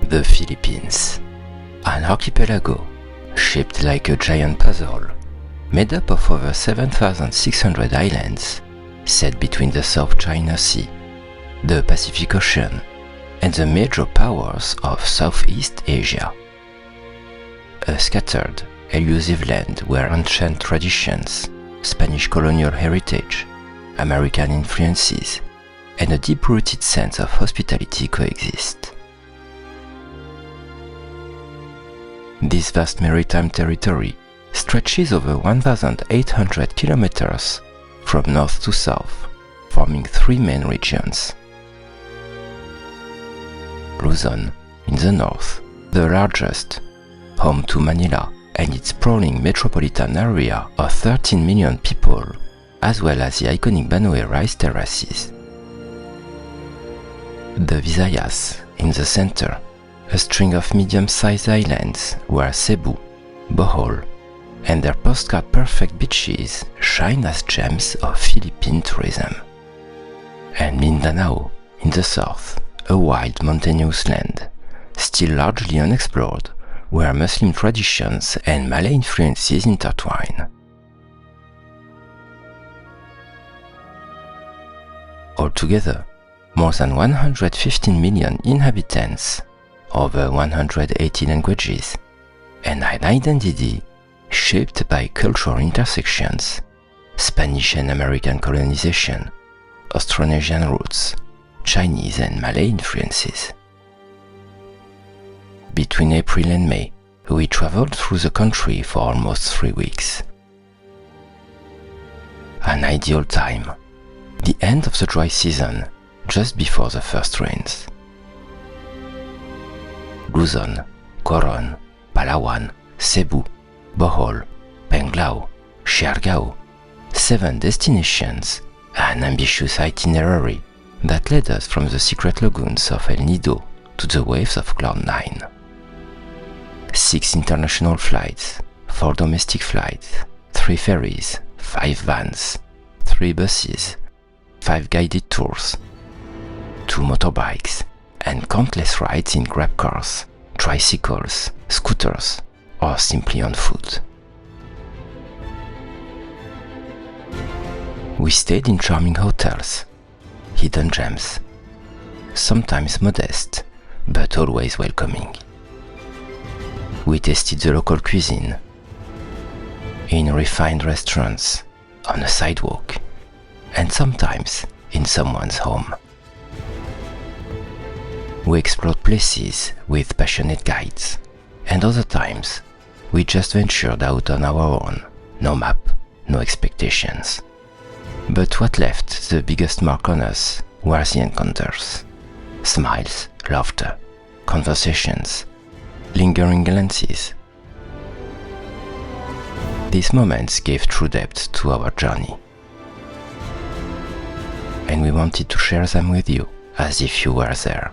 The Philippines, an archipelago shaped like a giant puzzle, made up of over 7,600 islands set between the South China Sea, the Pacific Ocean, and the major powers of Southeast Asia. A scattered, elusive land where ancient traditions, Spanish colonial heritage, American influences, and a deep-rooted sense of hospitality coexist. This vast maritime territory stretches over 1,800 kilometers from north to south, forming three main regions. Luzon, in the north, the largest, home to Manila and its sprawling metropolitan area of 13 million people, as well as the iconic Banol rice terraces. The Visayas, in the center, a string of medium-sized islands where Cebu, Bohol, and their postcard-perfect beaches shine as gems of Philippine tourism. And Mindanao, in the south, a wild mountainous land, still largely unexplored, where Muslim traditions and Malay influences intertwine. Altogether, more than 115 million inhabitants, over 180 languages, and an identity shaped by cultural intersections, Spanish and American colonization, Austronesian roots, Chinese and Malay influences. Between April and May, we traveled through the country for almost 3 weeks. An ideal time, the end of the dry season, just before the first rains. Luzon, Coron, Palawan, Cebu, Bohol, Panglao, Siargao, 7 destinations, an ambitious itinerary that led us from the secret lagoons of El Nido to the waves of Cloud 9. 6 international flights, 4 domestic flights, 3 ferries, 5 vans, 3 buses, 5 guided tours, 2 motorbikes, and countless rides in grab cars, tricycles, scooters, or simply on foot. We stayed in charming hotels, hidden gems, sometimes modest, but always welcoming. We tasted the local cuisine, in refined restaurants, on a sidewalk, and sometimes in someone's home. We explored places with passionate guides, and other times we just ventured out on our own, no map, no expectations. But what left the biggest mark on us were the encounters. Smiles, laughter, conversations, lingering glances. These moments gave true depth to our journey. And we wanted to share them with you as if you were there.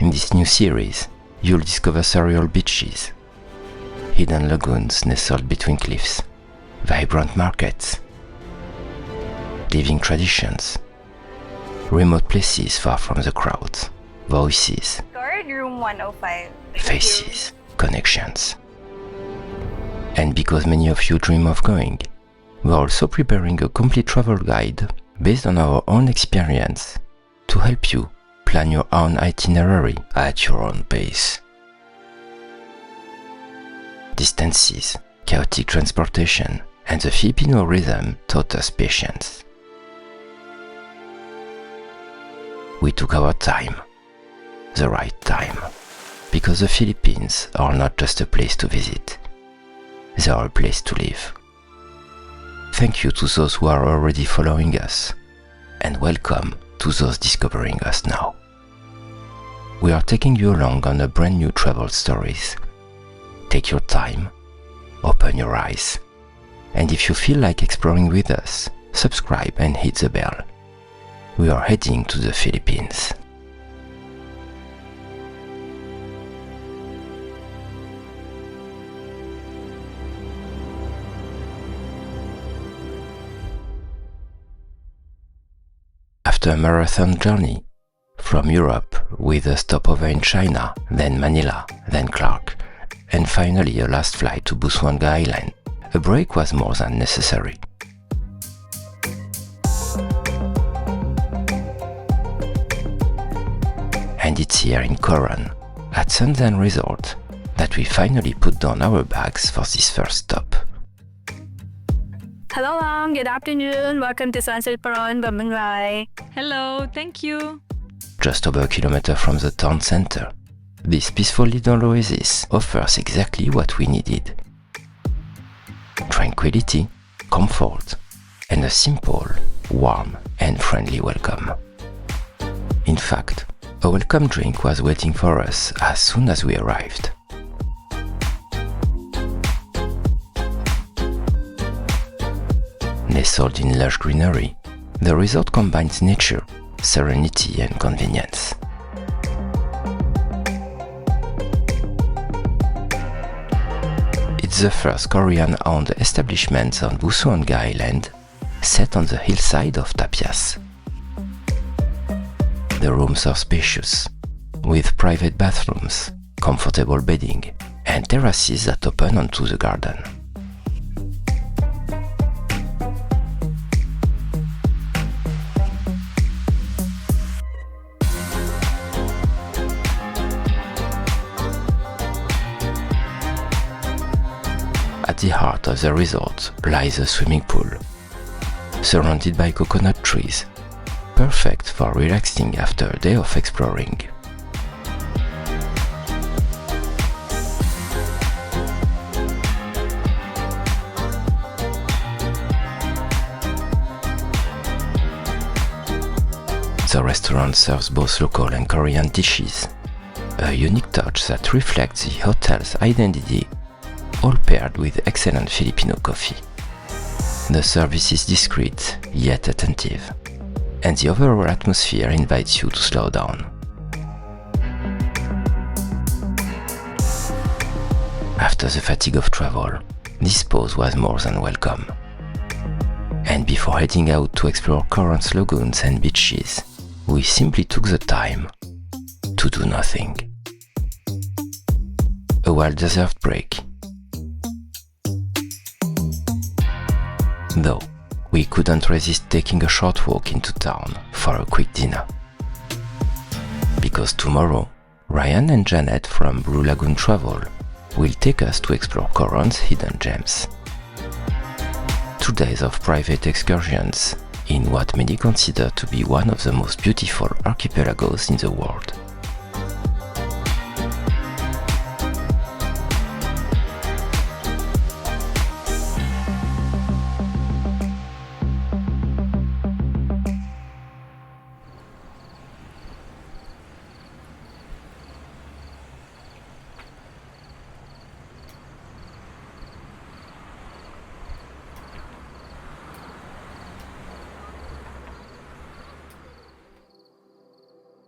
In this new series, you'll discover surreal beaches, hidden lagoons nestled between cliffs, vibrant markets, living traditions, remote places far from the crowds, voices, Guard room 105. faces, connections. And because many of you dream of going, we're also preparing a complete travel guide based on our own experience to help you plan your own itinerary at your own pace. Distances, chaotic transportation, and the Filipino rhythm taught us patience. We took our time, the right time, because the Philippines are not just a place to visit, they are a place to live. Thank you to those who are already following us, and welcome to those discovering us now. We are taking you along on a brand new travel stories. Take your time, open your eyes, and if you feel like exploring with us, subscribe and hit the bell. We are heading to the Philippines. After a marathon journey, from Europe with a stopover in China, then Manila, then Clark, and finally a last flight to Busuanga Island, a break was more than necessary. And it's here in Coron, at Sunzen Resort, that we finally put down our bags for this first stop. Hello lang, good afternoon. Welcome to Sunset Coron, Bambanglay. Hello, thank you. Just over a kilometer from the town center, this peaceful little oasis offers exactly what we needed. Tranquility, comfort, and a simple, warm, and friendly welcome. In fact, a welcome drink was waiting for us as soon as we arrived. Nestled in lush greenery, the resort combines nature, serenity, and convenience. It's the first Korean-owned establishment on Busuanga Island, set on the hillside of Tapias. The rooms are spacious, with private bathrooms, comfortable bedding, and terraces that open onto the garden. At the heart of the resort lies a swimming pool, surrounded by coconut trees, perfect for relaxing after a day of exploring. The restaurant serves both local and Korean dishes, a unique touch that reflects the hotel's identity, all paired with excellent Filipino coffee. The service is discreet yet attentive, and the overall atmosphere invites you to slow down. After the fatigue of travel, this pause was more than welcome. And before heading out to explore Coron's lagoons and beaches, we simply took the time to do nothing. A well-deserved break. Though, we couldn't resist taking a short walk into town for a quick dinner. Because tomorrow, Ryan and Janet from Blue Lagoon Travel will take us to explore Coron's hidden gems. 2 days of private excursions in what many consider to be one of the most beautiful archipelagos in the world.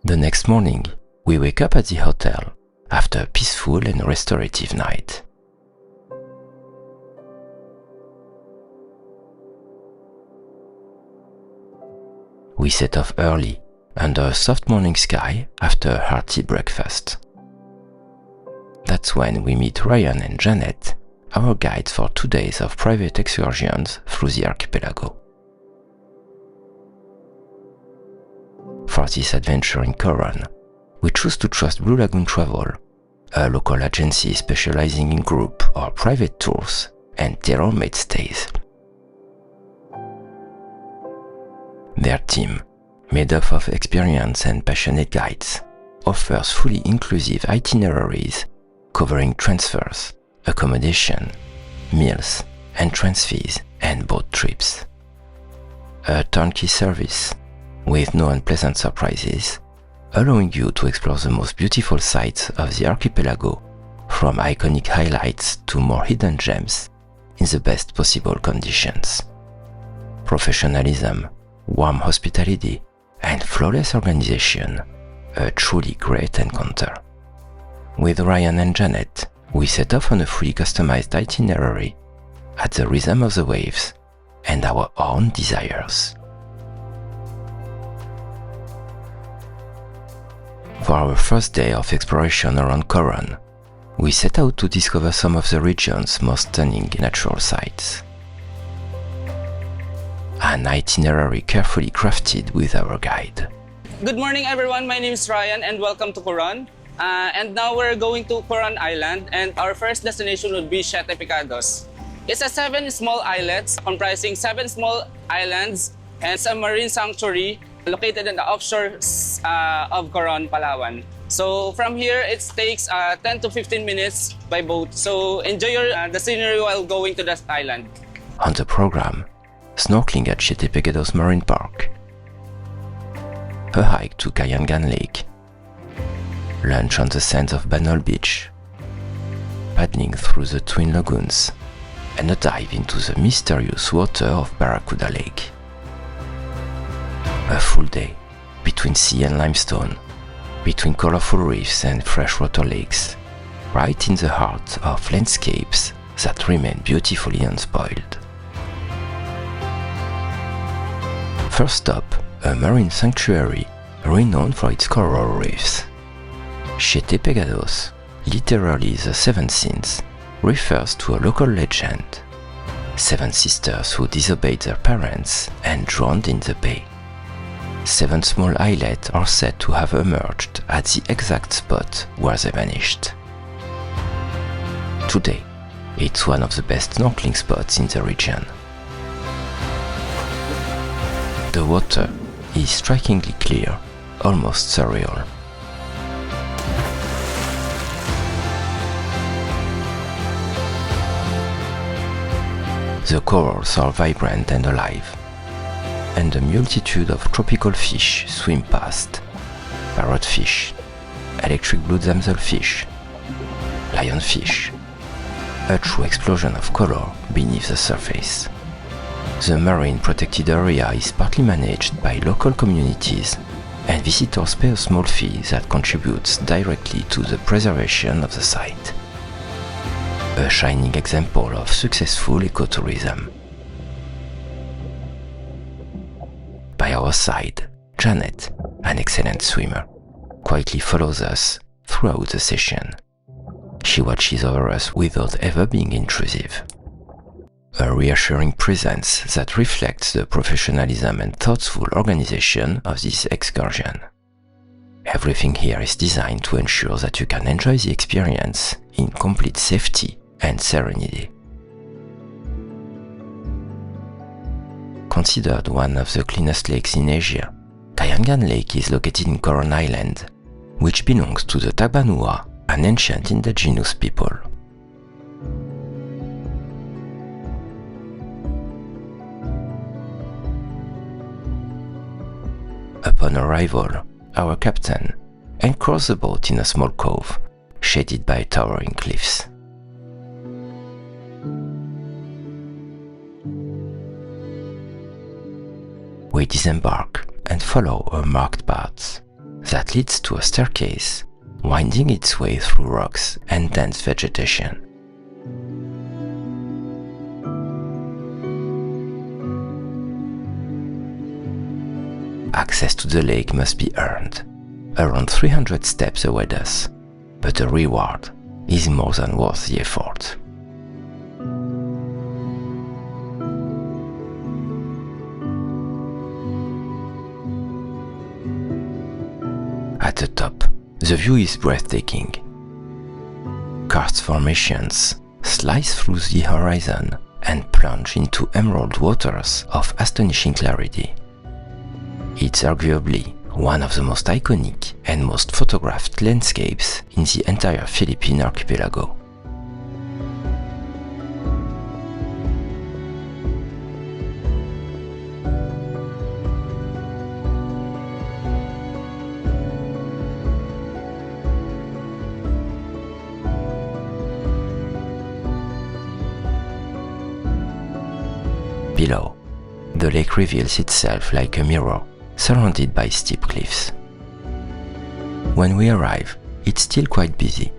The next morning, we wake up at the hotel after a peaceful and restorative night. We set off early under a soft morning sky after a hearty breakfast. That's when we meet Ryan and Janet, our guides for 2 days of private excursions through the archipelago. For this adventure in Coron, we choose to trust Blue Lagoon Travel, a local agency specializing in group or private tours and tailor-made stays. Their team, made up of experienced and passionate guides, offers fully inclusive itineraries covering transfers, accommodation, meals, entrance fees, and boat trips. A turnkey service with no unpleasant surprises, allowing you to explore the most beautiful sites of the archipelago, from iconic highlights to more hidden gems, in the best possible conditions. Professionalism, warm hospitality, and flawless organization, a truly great encounter. With Ryan and Janet, we set off on a fully customized itinerary at the rhythm of the waves and our own desires. For our first day of exploration around Coron, we set out to discover some of the region's most stunning natural sights. An itinerary carefully crafted with our guide. Good morning everyone, my name is Ryan and welcome to Coron. And now we're going to Coron Island and our first destination would be Siete Pecados. It's a 7 small islets comprising 7 small islands and it's a marine sanctuary located in the offshore of Coron, Palawan. So from here it takes 10 to 15 minutes by boat. So enjoy the scenery while going to that island. On the program, snorkeling at Siete Pecados Marine Park, a hike to Kayangan Lake, lunch on the sands of Banol Beach, paddling through the twin lagoons, and a dive into the mysterious water of Barracuda Lake. A full day between sea and limestone, between colorful reefs and freshwater lakes, right in the heart of landscapes that remain beautifully unspoiled. First stop, a marine sanctuary renowned for its coral reefs. Siete Pecados, literally the Seven Sins, refers to a local legend. 7 sisters who disobeyed their parents and drowned in the bay. 7 small islets are said to have emerged at the exact spot where they vanished. Today, it's one of the best snorkeling spots in the region. The water is strikingly clear, almost surreal. The corals are vibrant and alive, and a multitude of tropical fish swim past. Parrotfish, electric blue damselfish, lionfish, a true explosion of color beneath the surface. The marine protected area is partly managed by local communities, and visitors pay a small fee that contributes directly to the preservation of the site. A shining example of successful ecotourism. By our side, Janet, an excellent swimmer, quietly follows us throughout the session. She watches over us without ever being intrusive. A reassuring presence that reflects the professionalism and thoughtful organization of this excursion. Everything here is designed to ensure that you can enjoy the experience in complete safety and serenity. Considered one of the cleanest lakes in Asia, Kayangan Lake is located in Coron Island, which belongs to the Tabanua, an ancient indigenous people. Upon arrival, our captain anchors the boat in a small cove, shaded by towering cliffs. We disembark and follow a marked path that leads to a staircase winding its way through rocks and dense vegetation. Access to the lake must be earned. Around 300 steps await us, but the reward is more than worth the effort. At the top, the view is breathtaking. Karst formations slice through the horizon and plunge into emerald waters of astonishing clarity. It's arguably one of the most iconic and most photographed landscapes in the entire Philippine archipelago. Below, the lake reveals itself like a mirror, surrounded by steep cliffs. When we arrive, it's still quite busy.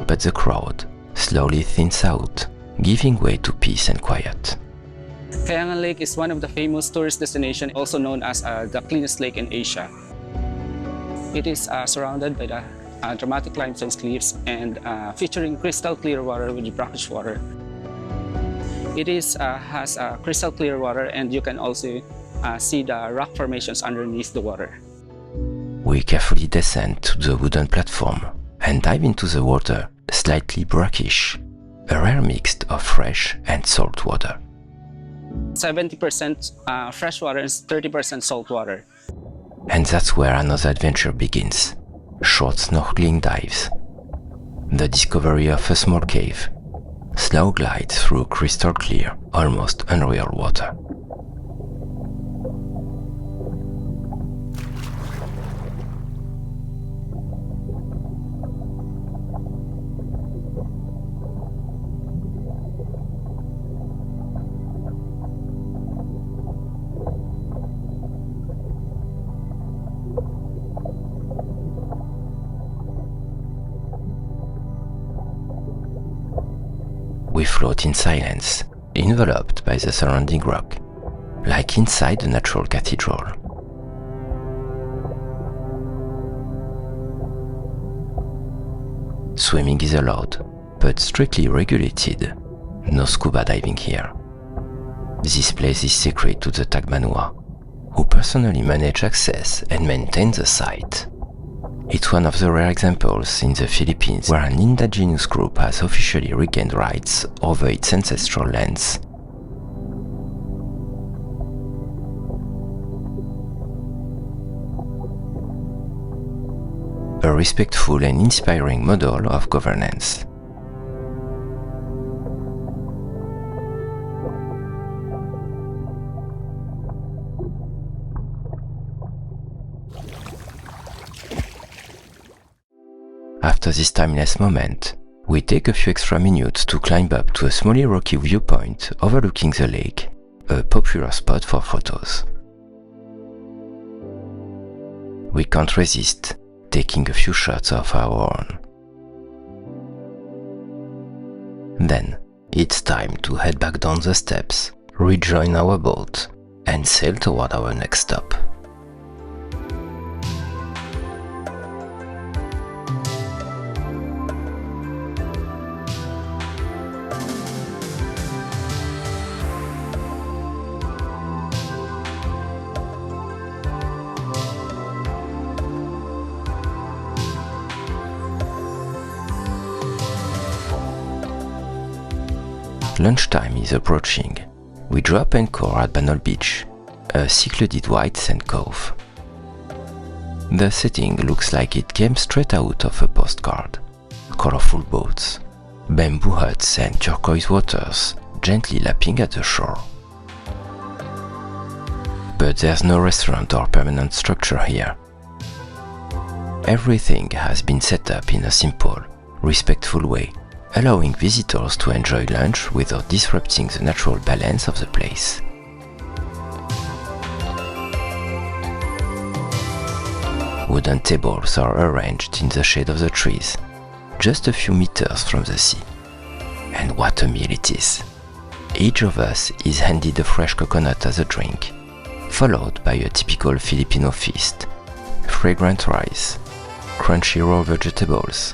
But the crowd slowly thins out, giving way to peace and quiet. Kayangan Lake is one of the famous tourist destinations, also known as the cleanest lake in Asia. It is surrounded by the dramatic limestone cliffs and featuring crystal clear water with brackish water. It has crystal clear water, and you can also see the rock formations underneath the water. We carefully descend to the wooden platform and dive into the water, slightly brackish, a rare mix of fresh and salt water. 70% fresh water and 30% salt water. And that's where another adventure begins. Short snorkeling dives, the discovery of a small cave, slow glide through crystal clear, almost unreal water. We float in silence, enveloped by the surrounding rock, like inside a natural cathedral. Swimming is allowed, but strictly regulated. No scuba diving here. This place is sacred to the Tagmanua, who personally manage access and maintain the site. It's one of the rare examples in the Philippines where an indigenous group has officially regained rights over its ancestral lands. A respectful and inspiring model of governance. After this timeless moment, we take a few extra minutes to climb up to a smally rocky viewpoint overlooking the lake, a popular spot for photos. We can't resist taking a few shots of our own. Then, it's time to head back down the steps, rejoin our boat, and sail toward our next stop. Lunchtime is approaching. We drop anchor at Banol Beach, a secluded white sand cove. The setting looks like it came straight out of a postcard. Colorful boats, bamboo huts and turquoise waters gently lapping at the shore. But there's no restaurant or permanent structure here. Everything has been set up in a simple, respectful way, allowing visitors to enjoy lunch without disrupting the natural balance of the place. Wooden tables are arranged in the shade of the trees, just a few meters from the sea. And what a meal it is! Each of us is handed a fresh coconut as a drink, followed by a typical Filipino feast: fragrant rice, crunchy raw vegetables,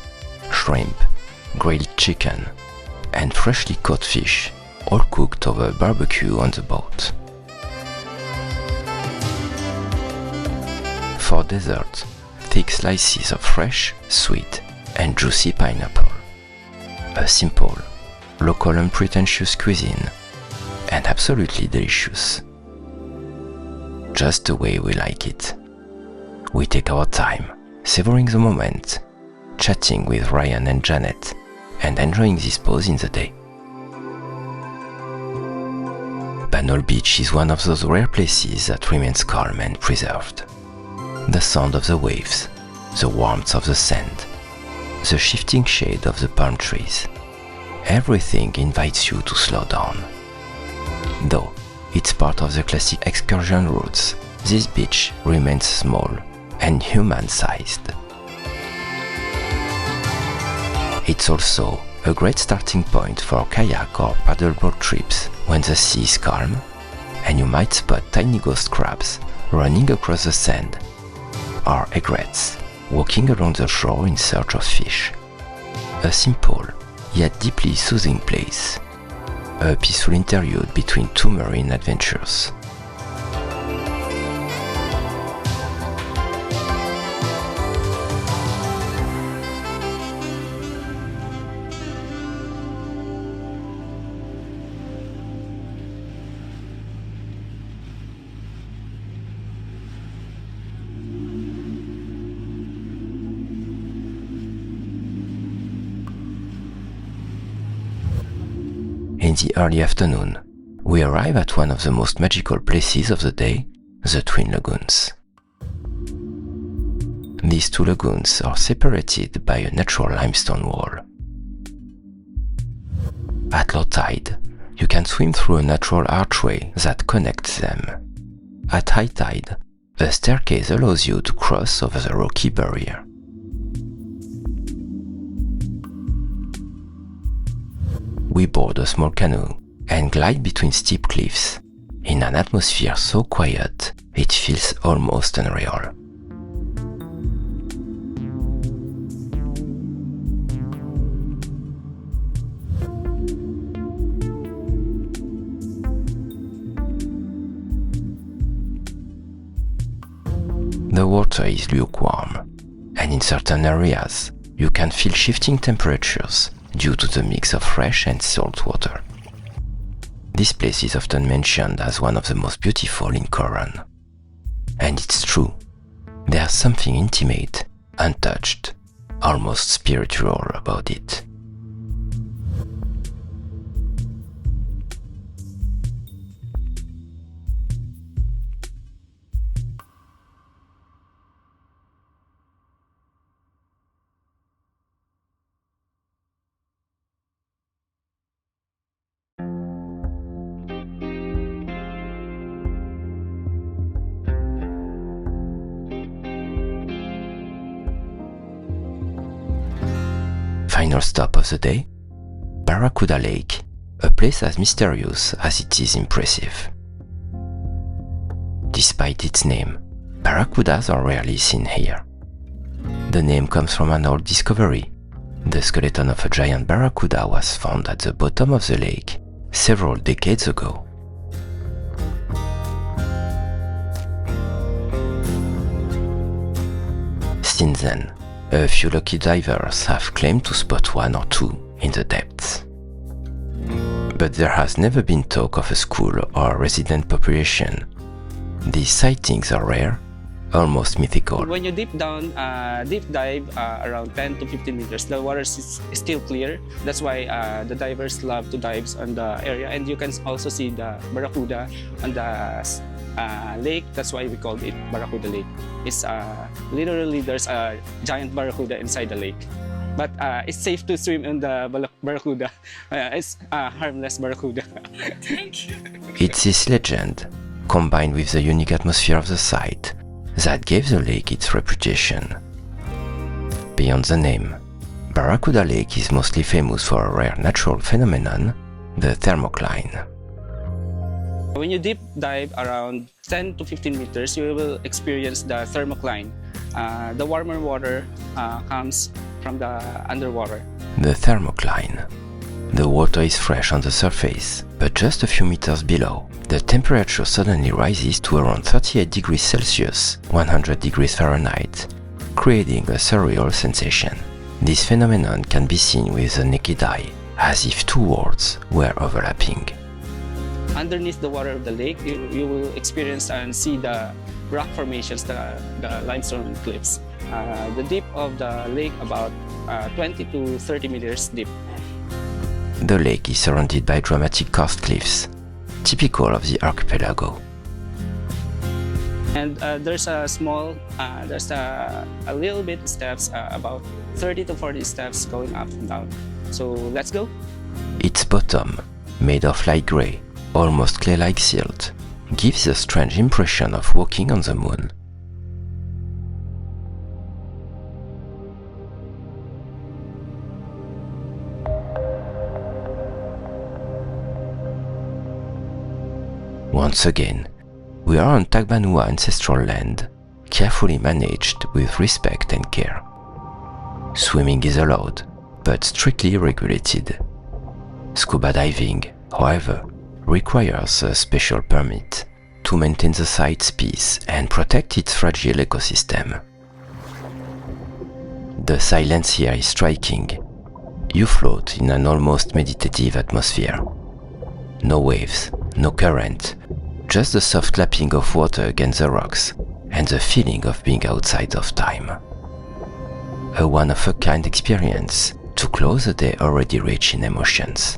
shrimp, grilled chicken, and freshly caught fish, all cooked over barbecue on the boat. For dessert, thick slices of fresh, sweet, and juicy pineapple. A simple, local unpretentious cuisine, and absolutely delicious. Just the way we like it. We take our time, savoring the moment, chatting with Ryan and Janet, and enjoying this pause in the day. Banol Beach is one of those rare places that remains calm and preserved. The sound of the waves, the warmth of the sand, the shifting shade of the palm trees. Everything invites you to slow down. Though it's part of the classic excursion routes, this beach remains small and human-sized. It's also a great starting point for kayak or paddleboard trips when the sea is calm and you might spot tiny ghost crabs running across the sand, or egrets walking along the shore in search of fish. A simple, yet deeply soothing place. A peaceful interlude between two marine adventures. In the early afternoon, we arrive at one of the most magical places of the day, the Twin Lagoons. These two lagoons are separated by a natural limestone wall. At low tide, you can swim through a natural archway that connects them. At high tide, a staircase allows you to cross over the rocky barrier. We board a small canoe and glide between steep cliffs in an atmosphere so quiet it feels almost unreal. The water is lukewarm, and in certain areas you can feel shifting temperatures due to the mix of fresh and salt water. This place is often mentioned as one of the most beautiful in Coron. And it's true, there's something intimate, untouched, almost spiritual about it. Final stop of the day, Barracuda Lake, a place as mysterious as it is impressive. Despite its name, barracudas are rarely seen here. The name comes from an old discovery. The skeleton of a giant barracuda was found at the bottom of the lake several decades ago. Since then, a few lucky divers have claimed to spot one or two in the depths. But there has never been talk of a school or resident population. These sightings are rare, almost mythical. When you deep dive around 10 to 15 meters, the water is still clear. That's why the divers love to dive on the area. And you can also see the barracuda on the lake. That's why we called it Barracuda Lake. It's literally there's a giant barracuda inside the lake. But it's safe to swim in the barracuda. It's a harmless barracuda. Thank you. It's this legend, combined with the unique atmosphere of the site, that gave the lake its reputation. Beyond the name, Barracuda Lake is mostly famous for a rare natural phenomenon, the thermocline. When you deep dive around 10 to 15 meters, you will experience the thermocline. The warmer water comes from the underwater. The thermocline. The water is fresh on the surface, but just a few meters below, the temperature suddenly rises to around 38 degrees Celsius, 100 degrees Fahrenheit, creating a surreal sensation. This phenomenon can be seen with the naked eye, as if two worlds were overlapping. Underneath the water of the lake, you will experience and see the rock formations, the limestone cliffs. The deep of the lake about 20 to 30 meters deep. The lake is surrounded by dramatic karst cliffs, typical of the archipelago. And there's a small, there's a little bit steps, about 30 to 40 steps going up and down. So let's go. Its bottom, made of light gray, almost clay-like silt, gives a strange impression of walking on the moon. Once again, we are on Tagbanua ancestral land, carefully managed with respect and care. Swimming is allowed, but strictly regulated. Scuba diving, however, requires a special permit to maintain the site's peace and protect its fragile ecosystem. The silence here is striking. You float in an almost meditative atmosphere. No waves, no current, just the soft lapping of water against the rocks and the feeling of being outside of time. A one-of-a-kind experience to close a day already rich in emotions.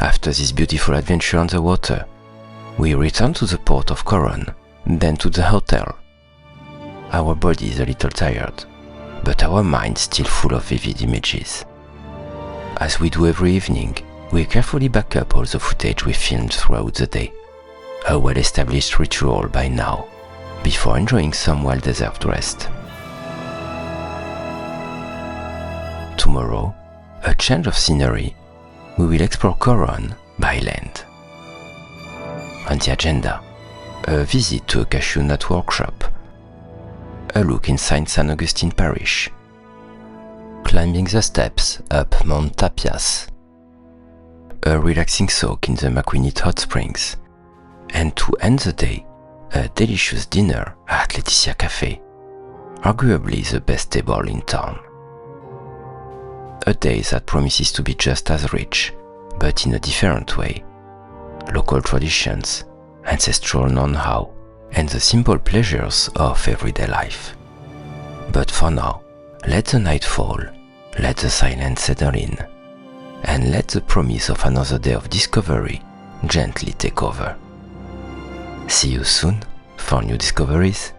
After this beautiful adventure on the water, we return to the port of Coron, then to the hotel. Our body is a little tired, but our mind still full of vivid images. As we do every evening, we carefully back up all the footage we filmed throughout the day, a well-established ritual by now, before enjoying some well-deserved rest. Tomorrow, a change of scenery, we will explore Coron by land. On the agenda, a visit to a cashew nut workshop, a look inside San Agustin Parish, climbing the steps up Mount Tapias, a relaxing soak in the Maquinit hot springs, and to end the day, a delicious dinner at Laetitia Cafe, arguably the best table in town. A day that promises to be just as rich, but in a different way. Local traditions, ancestral know-how, and the simple pleasures of everyday life. But for now, let the night fall, let the silence settle in, and let the promise of another day of discovery gently take over. See you soon for new discoveries.